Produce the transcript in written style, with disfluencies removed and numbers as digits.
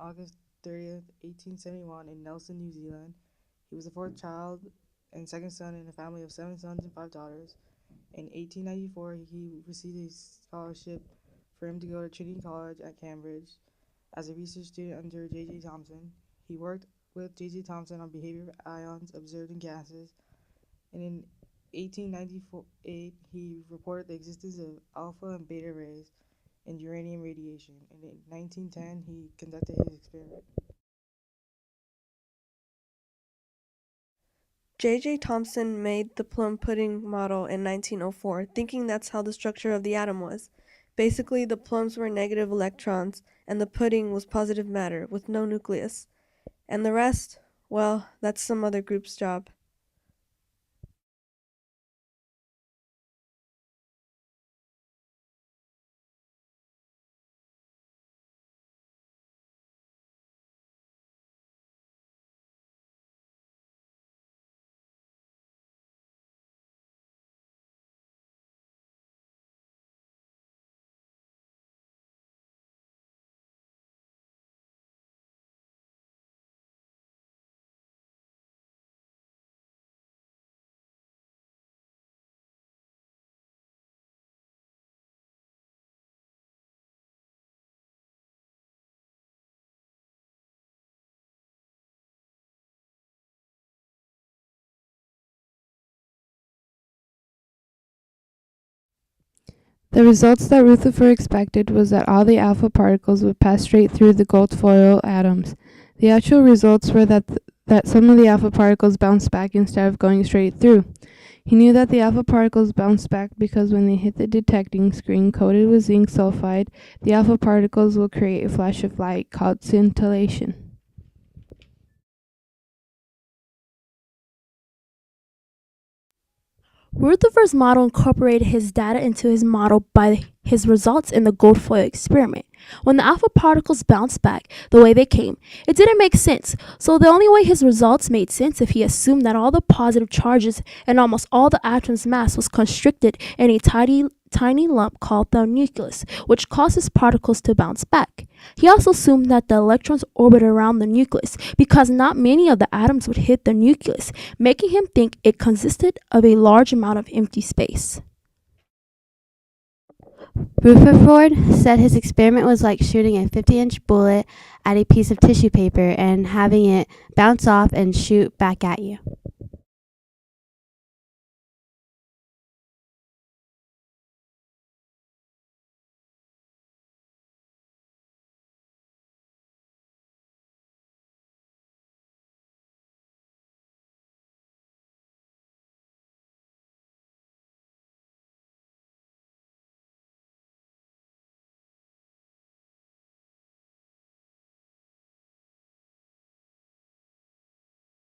August 30th, 1871, in Nelson, New Zealand. He was the fourth child and second son in a family of 7 sons and 5 daughters. In 1894, he received a scholarship for him to go to Trinity College at Cambridge as a research student under J.J. Thomson. He worked with J.J. Thomson on behavior of ions observed in gases, and in 1898 he reported the existence of alpha and beta rays and uranium radiation, and in 1910 he conducted his experiment. J.J. Thomson made the plum pudding model in 1904, thinking that's how the structure of the atom was. Basically, the plums were negative electrons, and the pudding was positive matter with no nucleus. And the rest, well, that's some other group's job. The results that Rutherford expected was that all the alpha particles would pass straight through the gold foil atoms. The actual results were that some of the alpha particles bounced back instead of going straight through. He knew that the alpha particles bounced back because when they hit the detecting screen coated with zinc sulfide, the alpha particles will create a flash of light called scintillation. Rutherford's model incorporated his data into his model by his results in the gold foil experiment. When the alpha particles bounced back the way they came, it didn't make sense. So the only way his results made sense if he assumed that all the positive charges and almost all the atom's mass was constricted in a tiny lump called the nucleus, which causes particles to bounce back. He also assumed that the electrons orbit around the nucleus because not many of the atoms would hit the nucleus, making him think it consisted of a large amount of empty space. Rutherford said his experiment was like shooting a 50-inch bullet at a piece of tissue paper and having it bounce off and shoot back at you.